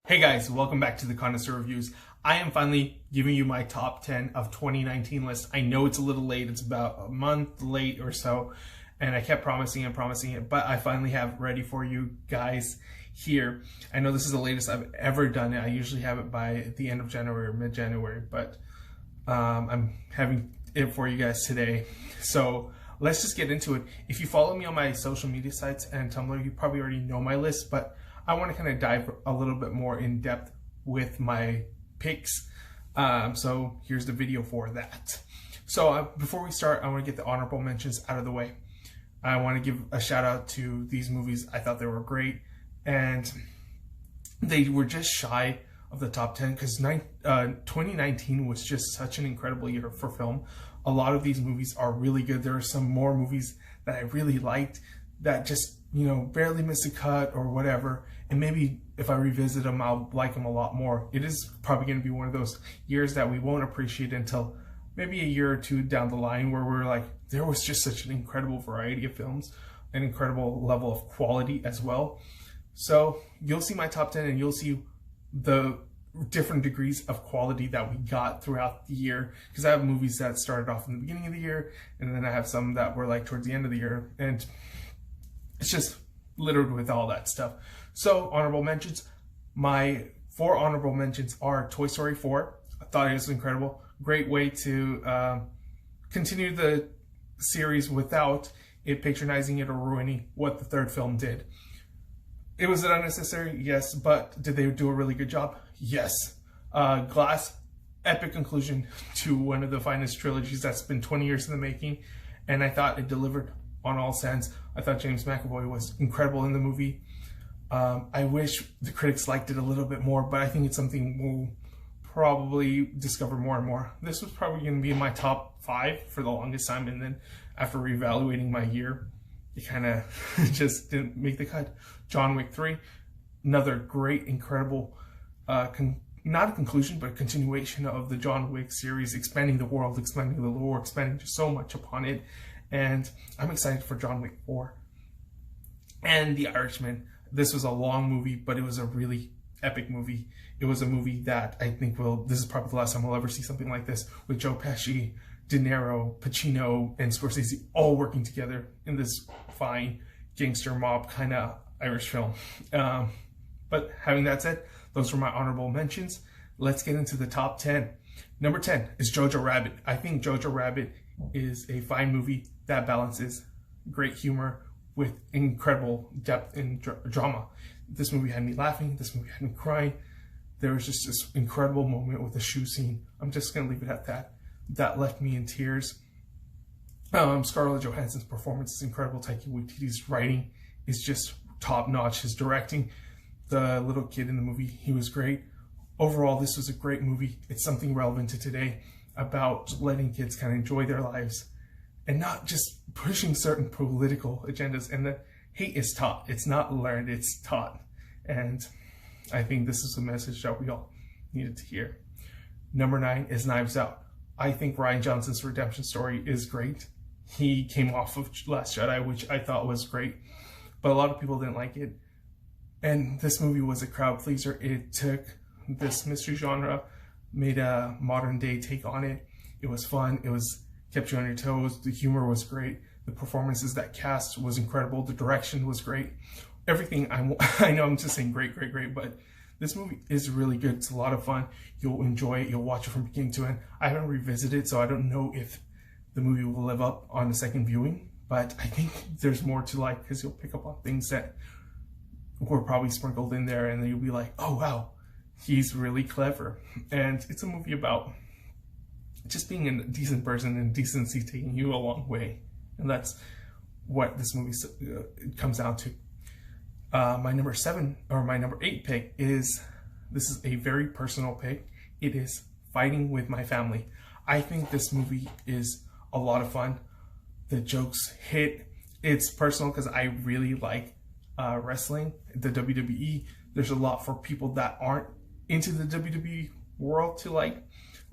Hey guys, welcome back to TheConnoisseur Reviews. I am finally giving you my top 10 of 2019 list. I know it's a little late, it's about a month late or so, and I kept promising it, but I finally have it ready for you guys here. I know this is the latest I've ever done it. I usually have it by the end of January or mid-January, but I'm having it for you guys today. So let's just get into it. If you follow me on my social media sites and Tumblr, you probably already know my list, but I want to kind of dive a little bit more in depth with my picks. So here's the video for that. So before we start, I want to get the honorable mentions out of the way. I want to give a shout out to these movies. I thought they were great, and they were just shy of the top 10 because 2019 was just such an incredible year for film. A lot of these movies are really good. There are some more movies that I really liked that just, you know, barely missed a cut or whatever. And maybe if I revisit them, I'll like them a lot more. It is probably going to be one of those years that we won't appreciate until maybe a year or two down the line, where we're like, there was just such an incredible variety of films, an incredible level of quality as well. So you'll see my top 10 and you'll see the different degrees of quality that we got throughout the year, because I have movies that started off in the beginning of the year, and then I have some that were like towards the end of the year, and it's just littered with all that stuff. So honorable mentions, my 4 honorable mentions are Toy Story 4. I thought it was incredible. Great way to continue the series without it patronizing it or ruining what the third film did. It was unnecessary, yes, but did they do a really good job? Yes. Glass, epic conclusion to one of the finest trilogies that's been 20 years in the making, and I thought it delivered on all sense. I thought James McAvoy was incredible in the movie. I wish the critics liked it a little bit more, but I think it's something we'll probably discover more and more. This was probably going to be in my top 5 for the longest time, and then after reevaluating my year, it kind of just didn't make the cut. John Wick 3, another great, incredible, not a conclusion, but a continuation of the John Wick series, expanding the world, expanding the lore, expanding just so much upon it. And I'm excited for John Wick 4. And The Irishman. This was a long movie, but it was a really epic movie. It was a movie that I think this is probably the last time we'll ever see something like this, with Joe Pesci, De Niro, Pacino, and Scorsese all working together in this fine gangster mob kind of Irish film. But having that said, those were my honorable mentions. Let's get into the top 10. Number 10 is Jojo Rabbit. I think Jojo Rabbit is a fine movie that balances great humor with incredible depth and drama. This movie had me laughing. This movie had me crying. There was just this incredible moment with the shoe scene. I'm just going to leave it at that. That left me in tears. Scarlett Johansson's performance is incredible. Taika Waititi's writing is just top notch. His directing, the little kid in the movie, he was great. Overall, this was a great movie. It's something relevant to today about letting kids kind of enjoy their lives and not just pushing certain political agendas. And that hate is taught. It's not learned, it's taught. And I think this is a message that we all needed to hear. Number 9 is Knives Out. I think Rian Johnson's redemption story is great. He came off of Last Jedi, which I thought was great, but a lot of people didn't like it. And this movie was a crowd pleaser. It took this mystery genre, made a modern day take on it. It was fun. It was kept you on your toes. The humor was great. The performances, that cast was incredible. The direction was great. Everything, I know I'm just saying great, but this movie is really good. It's a lot of fun. You'll enjoy it. You'll watch it from beginning to end. I haven't revisited, so I don't know if the movie will live up on the second viewing, but I think there's more to like, because you'll pick up on things that were probably sprinkled in there, and then you'll be like, oh wow, he's really clever. And it's a movie about just being a decent person and decency taking you a long way. And that's what this movie comes down to. My number 8 pick is, this is a very personal pick. It is Fighting with My Family. I think this movie is a lot of fun. The jokes hit. It's personal because I really like wrestling, the WWE. There's a lot for people that aren't into the WWE world to like,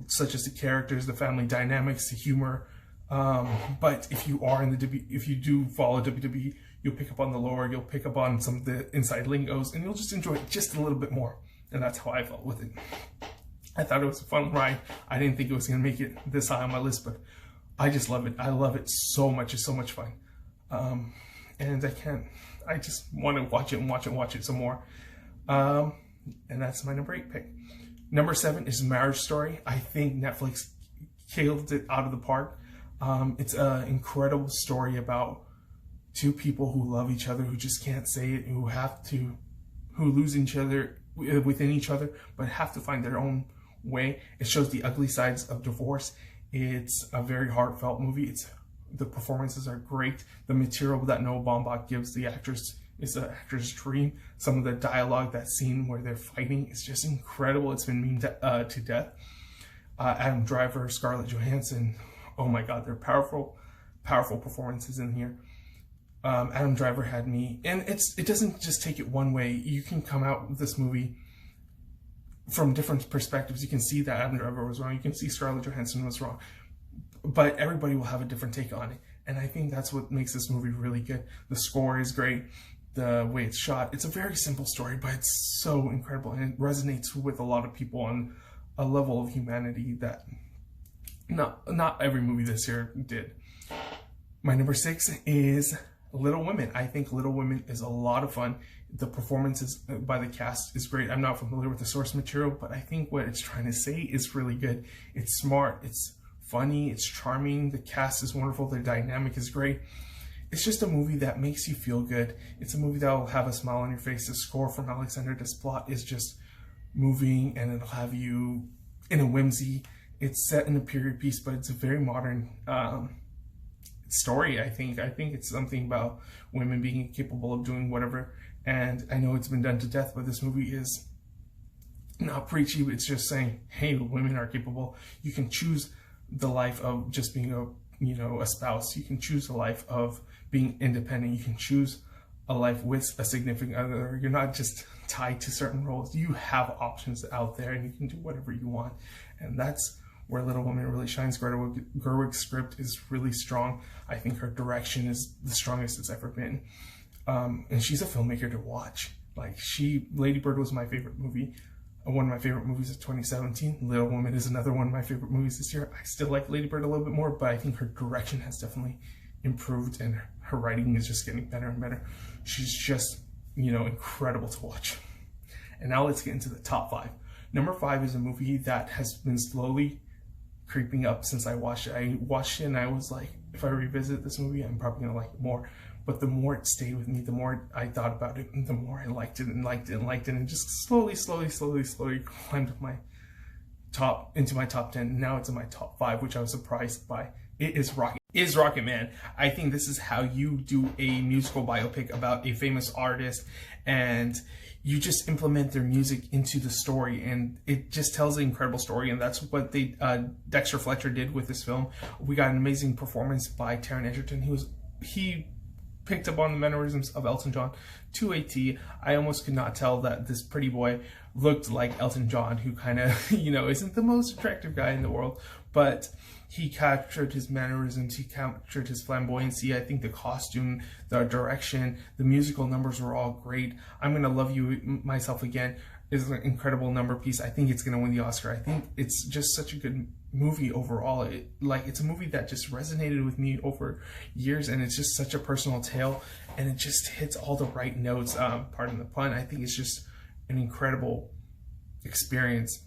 such as the characters, the family dynamics, the humor. But if you are in the if you do follow WWE, you'll pick up on the lore, you'll pick up on some of the inside lingos, and you'll just enjoy it just a little bit more. And that's how I felt with it. I thought it was a fun ride. I didn't think it was going to make it this high on my list, but I just love it. I love it so much. It's so much fun. And I just want to watch it and watch it some more. And that's my number 8 pick. Number 7 is Marriage Story. I think Netflix killed it out of the park. It's an incredible story about two people who love each other, who just can't say it, who lose each other within each other, but have to find their own way. It shows the ugly sides of divorce. It's a very heartfelt movie. The performances are great. The material that Noah Baumbach gives the actors is the actor's dream. Some of the dialogue, that scene where they're fighting, is just incredible. It's been memed to death. Adam Driver, Scarlett Johansson, oh my God, they're powerful performances in here. Adam Driver had me, and it doesn't just take it one way. You can come out with this movie from different perspectives. You can see that Adam Driver was wrong. You can see Scarlett Johansson was wrong. But everybody will have a different take on it. And I think that's what makes this movie really good. The score is great. The way it's shot. It's a very simple story, but it's so incredible. And it resonates with a lot of people on a level of humanity that not every movie this year did. My number 6 is Little Women. I think Little Women is a lot of fun. The performances by the cast is great. I'm not familiar with the source material, but I think what it's trying to say is really good. It's smart. It's funny, it's charming, the cast is wonderful, the dynamic is great. It's just a movie that makes you feel good. It's a movie that will have a smile on your face. The score from Alexander Desplat is just moving, and it'll have you in a whimsy. It's set in a period piece, but it's a very modern story, I think. I think it's something about women being capable of doing whatever, and I know it's been done to death, but this movie is not preachy. It's just saying, hey, women are capable. You can choose the life of just being a spouse. You can choose a life of being independent. You can choose a life with a significant other. You're not just tied to certain roles. You have options out there, and you can do whatever you want. And that's where Little Women really shines. Greta Gerwig's script is really strong. I think her direction is the strongest it's ever been. And she's a filmmaker to watch. Lady Bird was my favorite movie. One of my favorite movies of 2017. Little Woman is another one of my favorite movies this year. I still like Lady Bird a little bit more, but I think her direction has definitely improved, and her writing is just getting better and better. She's just, incredible to watch. And now let's get into the top 5. Number 5 is a movie that has been slowly creeping up since I watched it. I watched it and I was like, if I revisit this movie, I'm probably going to like it more. But the more it stayed with me, the more I thought about it, and the more I liked it and liked it and liked it, and just slowly climbed into my top 10. Now it's in my top 5, which I was surprised by. It is Rocket Man. I think this is how you do a musical biopic about a famous artist, and you just implement their music into the story, and it just tells an incredible story. And that's what Dexter Fletcher did with this film. We got an amazing performance by Taron Egerton. He picked up on the mannerisms of Elton John to a T. I almost could not tell that this pretty boy looked like Elton John, who kind of, isn't the most attractive guy in the world, but he captured his mannerisms, he captured his flamboyancy. I think the costume, the direction, the musical numbers were all great. I'm Gonna Love You Myself Again is an incredible number piece. I think it's going to win the Oscar. I think it's just such a good movie overall. It's a movie that just resonated with me over years, and it's just such a personal tale, and it just hits all the right notes. Pardon the pun. I think it's just an incredible experience.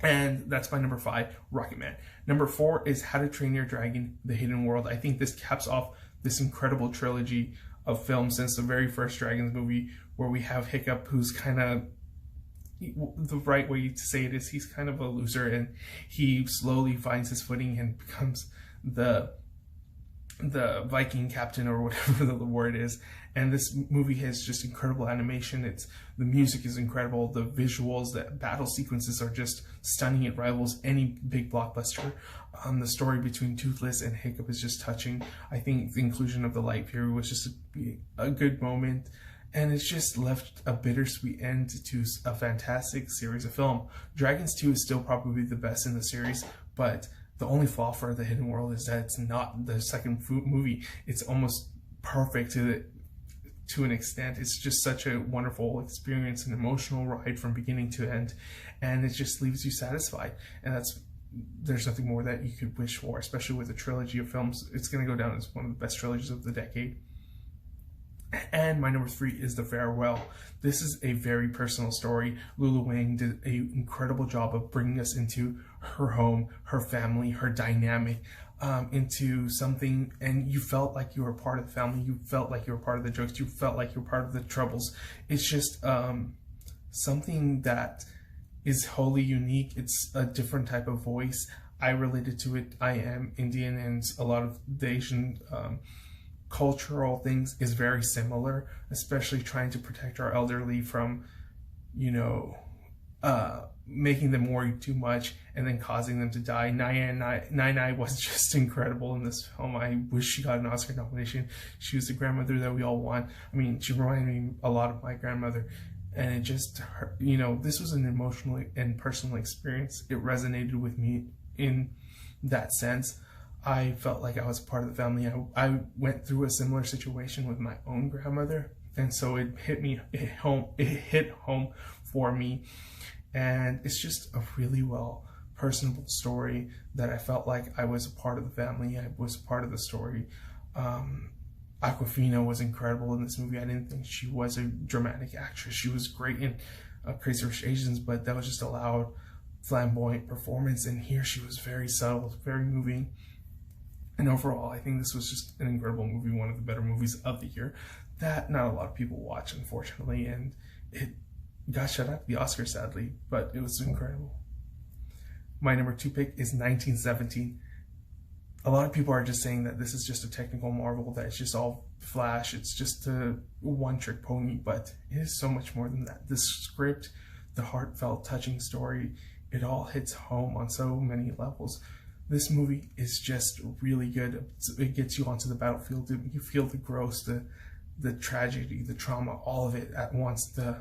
And that's my number 5, Rocket Man. Number 4 is How to Train Your Dragon, The Hidden World. I think this caps off this incredible trilogy of films since the very first Dragons movie, where we have Hiccup, who's kind of, the right way to say it is, he's kind of a loser, and he slowly finds his footing and becomes the Viking captain, or whatever the word is. And this movie has just incredible animation. The music is incredible. The visuals, the battle sequences are just stunning. It rivals any big blockbuster. The story between Toothless and Hiccup is just touching. I think the inclusion of the light period was just a good moment. And it's just left a bittersweet end to a fantastic series of film. Dragons 2 is still probably the best in the series, but the only flaw for The Hidden World is that it's not the second movie. It's almost perfect to an extent. It's just such a wonderful experience, an emotional ride from beginning to end, and it just leaves you satisfied. And there's nothing more that you could wish for, especially with a trilogy of films. It's going to go down as one of the best trilogies of the decade. And my number 3 is The Farewell. This is a very personal story. Lulu Wang did an incredible job of bringing us into her home, her family, her dynamic, into something, and you felt like you were part of the family. You felt like you were part of the jokes. You felt like you were part of the troubles. It's just something that is wholly unique. It's a different type of voice. I related to it. I am Indian, and a lot of the Asian cultural things is very similar, especially trying to protect our elderly from, making them worry too much and then causing them to die. Nai was just incredible in this film. I wish she got an Oscar nomination. She was the grandmother that we all want. I mean, she reminded me a lot of my grandmother, and it just, this was an emotional and personal experience. It resonated with me in that sense. I felt like I was part of the family. I went through a similar situation with my own grandmother, and so it hit home for me. And it's just a really personable story that I felt like I was a part of the family. I was part of the story. Awkwafina was incredible in this movie. I didn't think she was a dramatic actress. She was great in Crazy Rich Asians, but that was just a loud, flamboyant performance. And here she was very subtle, very moving. And overall, I think this was just an incredible movie, one of the better movies of the year that not a lot of people watch, unfortunately. And it got shut out at the Oscars, sadly, but it was incredible. My number 2 pick is 1917. A lot of people are just saying that this is just a technical marvel, that it's just all flash, it's just a one-trick pony, but it is so much more than that. The script, the heartfelt, touching story, it all hits home on so many levels. This movie is just really good. It gets you onto the battlefield. You feel the gross, the tragedy, the trauma, all of it at once. The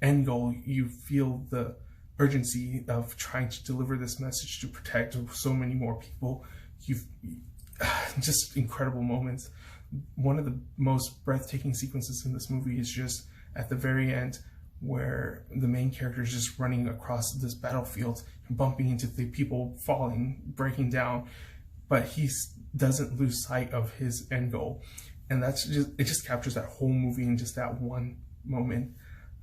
end goal, you feel the urgency of trying to deliver this message to protect so many more people. Just incredible moments. One of the most breathtaking sequences in this movie is just at the very end, where the main character is just running across this battlefield and bumping into the people, falling, breaking down, but he doesn't lose sight of his end goal. And it just captures that whole movie in just that one moment.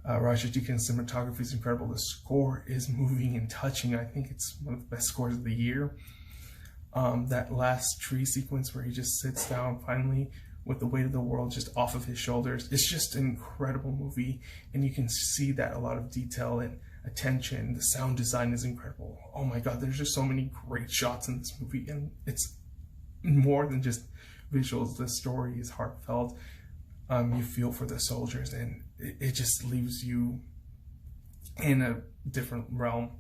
Roger Deakins' cinematography is incredible. The score is moving and touching. I think it's one of the best scores of the year. That last tree sequence where he just sits down finally with the weight of the world just off of his shoulders. It's just an incredible movie, and you can see that a lot of detail and attention. The sound design is incredible. Oh my God, there's just so many great shots in this movie, and it's more than just visuals. The story is heartfelt. You feel for the soldiers, and it just leaves you in a different realm.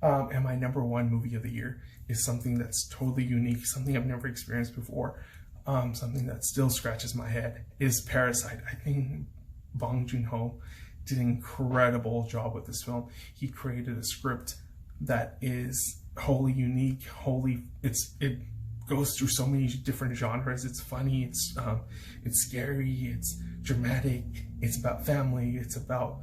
And my number 1 movie of the year is something that's totally unique, something I've never experienced before, something that still scratches my head, is Parasite. I think Bong Joon-ho did an incredible job with this film. He created a script that is wholly unique, it goes through so many different genres. It's funny, it's scary, it's dramatic, it's about family, it's about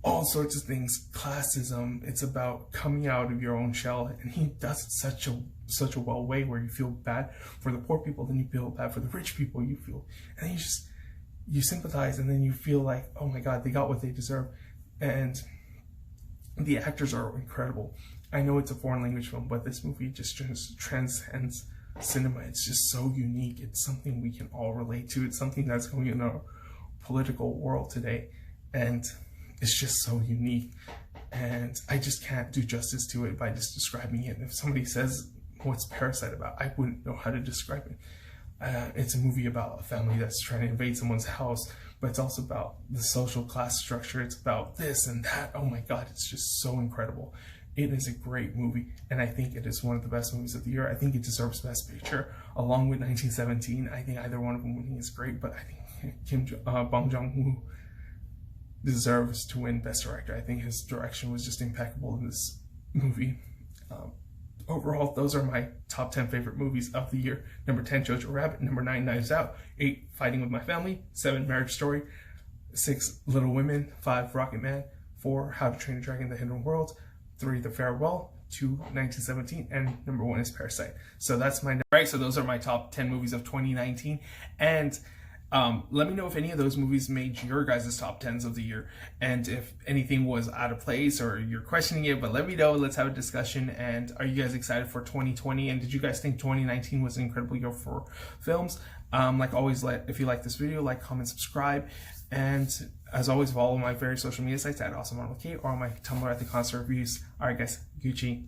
all sorts of things, classism, it's about coming out of your own shell, and he does it such a well way where you feel bad for the poor people, then you feel bad for the rich people, and then you sympathize, and then you feel like, oh my God, they got what they deserve. And the actors are incredible. I know it's a foreign language film, but this movie just transcends cinema. It's just so unique. It's something we can all relate to. It's something that's going in our political world today, and it's just so unique. And I just can't do justice to it by just describing it. And if somebody says, what's Parasite about? I wouldn't know how to describe it. It's a movie about a family that's trying to invade someone's house, but it's also about the social class structure. It's about this and that. Oh my God, it's just so incredible. It is a great movie, and I think it is one of the best movies of the year. I think it deserves Best Picture, along with 1917. I think either one of them winning is great, but I think Bong Joon-ho deserves to win Best Director. I think his direction was just impeccable in this movie. overall, those are my top 10 favorite movies of the year. Number 10, Jojo Rabbit. Number 9, Knives Out. 8, Fighting with My Family. 7, Marriage Story. 6, Little Women. 5, Rocket Man. 4, How to Train a Dragon: The Hidden World. 3, The Farewell. 2, 1917, and number 1 is Parasite. So that's my right. So those are my top 10 movies of 2019, and let me know if any of those movies made your guys' top 10s of the year, and if anything was out of place or you're questioning it. But let me know. Let's have a discussion. And are you guys excited for 2020? And did you guys think 2019 was an incredible year for films? Like always, if you like this video, like, comment, subscribe, and as always, follow my various social media sites at AwesomeOnWithKate or on my Tumblr at TheConnoisseur Reviews. All right, guys, Gucci.